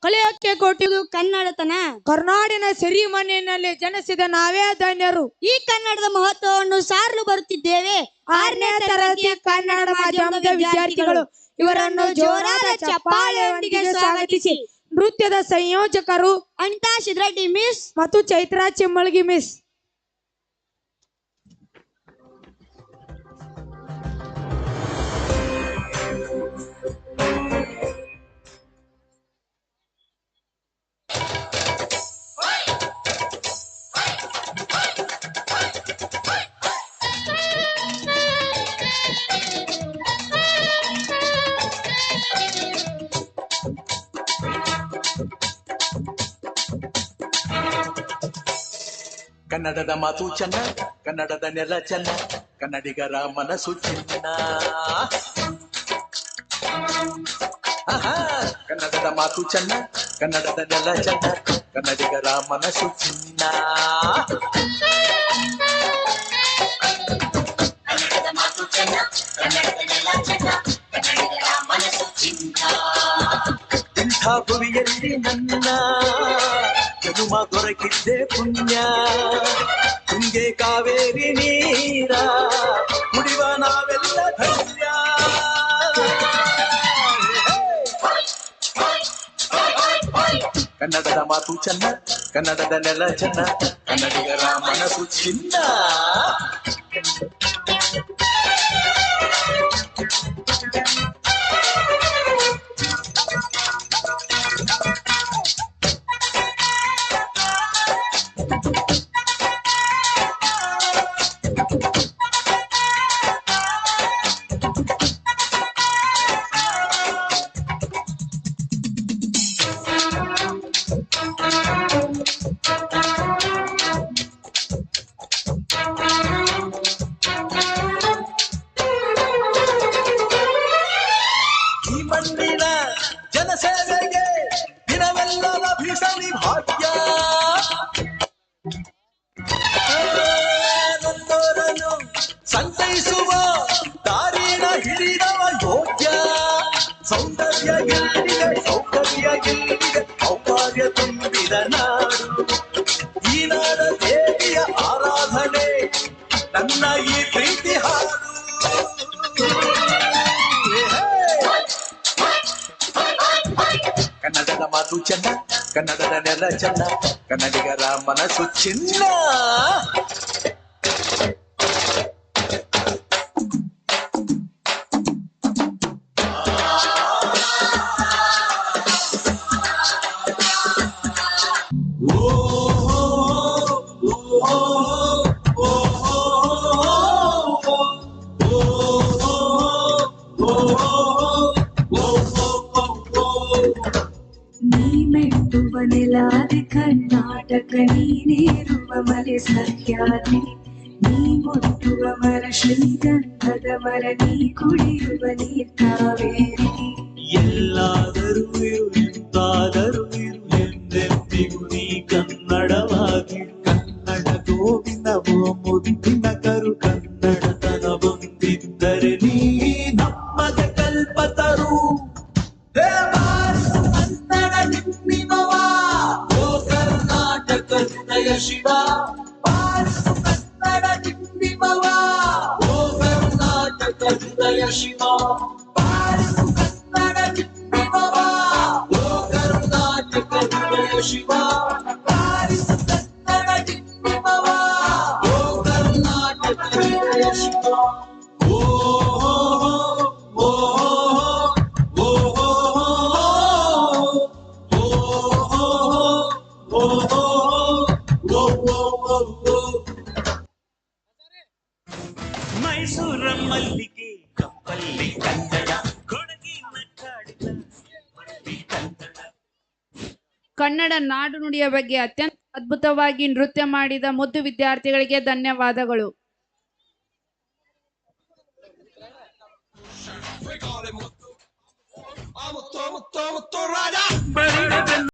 ಕಲಿಯೋಕ್ಕೆ ಕೊಟ್ಟಿದ್ದು ಕನ್ನಡತನ. ಕರ್ನಾಡಿನ ಸಿರಿಮಣ್ಣಿನಲ್ಲಿ ಜನಿಸಿದ ನಾವೇ ಧನ್ಯರು. ಈ ಕನ್ನಡದ ಮಹತ್ವವನ್ನು ಸಾರಲು ಬರುತ್ತಿದ್ದೇವೆ. 6ನೇ ತರಗತಿ ಕನ್ನಡ ಮಾಧ್ಯಮದ ವಿದ್ಯಾರ್ಥಿಗಳು ಇವರನ್ನು ಜೋರಾದ ಚಪ್ಪಾಳೆಯೊಂದಿಗೆ ಸ್ವಾಗತಿಸಿ. ನೃತ್ಯದ ಸಂಯೋಜಕರು ಅನಿತಾ ಶಿದ್ರೆಡ್ಡಿ ಮಿಸ್ ಮತ್ತು ಚೈತ್ರಾ ಚಿಮ್ಮಳ್ಗಿ ಮಿಸ್. ಕನ್ನಡದ ಮಾತು ಚೆನ್ನ, ಕನ್ನಡದ ನೆಲ ಚೆನ್ನ, ಕನ್ನಡಿಗರ ಮನಸ್ಸು ಚಿನ್ನ. ಕನ್ನಡದ ಮಾತು ಚೆನ್ನ, ಕನ್ನಡದ ನೆಲ ಚೆನ್ನ, ಕನ್ನಡಿಗರ ಮನಸ್ಸು ಚಿನ್ನ. ಕನ್ನಡದ ಮಾತು ಚೆನ್ನ, ಕನ್ನಡದ ನೆಲ ಚೆನ್ನ, ಕನ್ನಡಿಗರ ಮನಸ್ಸು ಚಿನ್ನ. ಇಂಥ ಭುವಿಯಲ್ಲಿ ನನ್ನ ಜನುಮ ದೊರಕಿದ್ದೆ ಪುಣ್ಯ. ತುಂಗೆ ಕಾವೇರಿ ನೀರ ಕುಡಿವ ನಾವೆಲ್ಲ ಧನ್ಯ. ಕನ್ನಡದ ಮಾತು ಚೆನ್ನ, ಕನ್ನಡದ ನೆಲ ಚೆನ್ನ, ಕನ್ನಡಿಗರ ಮನಸ್ಸು ಚಿನ್ನ. ಈ ಮಣ್ಣಿನ ಜನಸೇವೆಗೆ ದಿನವೆಲ್ಲ ಲಭಿಸಲಿ ಭಾಗ್ಯ. ನನ್ನೋರನ್ನು ಸಂತೈಸುವ ದಾರಿನ ಹಿಡಿದವ ಯೋಗ್ಯ. ಸೌಂದರ್ಯ ಗೆಲ್ಲಿದೆ, ಸೌಕರ್ಯ ಗೆಲ್ಲಿದೆ, ಸೌಕರ್ಯ ತುಂಬಿದ ನಾಡು. ಈ ನಾಡ ದೇವಿಯ ಆರಾಧನೆ ನನ್ನ ಈ ಪ್ರೀತಿ ಹಾಡು. ಕನ್ನಡದ ಮಾತು ಚೆನ್ನ, ಕನ್ನಡದ ನೆಲ ಚೆನ್ನ, ಕನ್ನಡಿಗರ ಮನಸ್ಸು ಚಿನ್ನ. ನೀ ಮೆಟ್ಟುವ ನೆಲಾದಿ ಕರ್ನಾಟಕ, ನೀನೇರುವ ಮಲೆ ಸಹ್ಯಾದ್ರಿ, ನೀ ಮುಟ್ಟುವ ಮರ ಶ್ರೀಗಂಧದ ಮರ, ನೀ ಕುಡಿಯುವ ನೀರ್ ಕಾವೇರಿ. ಎಲ್ಲಾದರೂ ಇರು, ಎಂತಾದರೂ ಇರು, ಎಂದೆಂದಿಗೂ ನೀ ಕನ್ನಡವಾಗಿ. ಕನ್ನಡ ಗೋವಿಂದವೋ ಮುದ್ದಿನ ಕರು, ಕನ್ನಡತನ ಬಂದಿದ್ದರೆ ನೀ ನಮ್ಮದ ಕಲ್ಪತರು. ಕನ್ನಡ ನಿಮ್ಮಿಮವ, ಓ ಕರ್ನಾಟಕ ಹೃದಯ ಶಿವ. ಬಾರಿಸು ಕನ್ನಡ ನಿಮ್ಮಿಮವ, ಓ ಕರ್ನಾಟಕ ಹೃದಯ ಶಿವ. ಬಾರಿಸು ಕನ್ನಡ ನಿಮ್ಮಿಮವ, ಓ ಕರ್ನಾಟಕ ಹೃದಯ ಶಿವ. ಬಾರಿಸು ಕನ್ನಡ ನಿಮ್ಮಿಮವ, ಓ ಕರ್ನಾಟಕ ಹೃದಯ ಶಿವ. ಓ ಓ ಮೈಸೂರ ಮಲ್ಲಿಗೆ ಕಪ್ಪಲ್ಲಿ ಕನ್ನಡ, ಕೊಡಗಿನ ಕಾಡಿನ ಕನ್ನಡ. ಕನ್ನಡ ನಾಡು ನುಡಿಯ ಬಗ್ಗೆ ಅತ್ಯಂತ ಅದ್ಭುತವಾಗಿ ನೃತ್ಯ ಮಾಡಿದ ಮುದ್ದು ವಿದ್ಯಾರ್ಥಿಗಳಿಗೆ ಧನ್ಯವಾದಗಳು.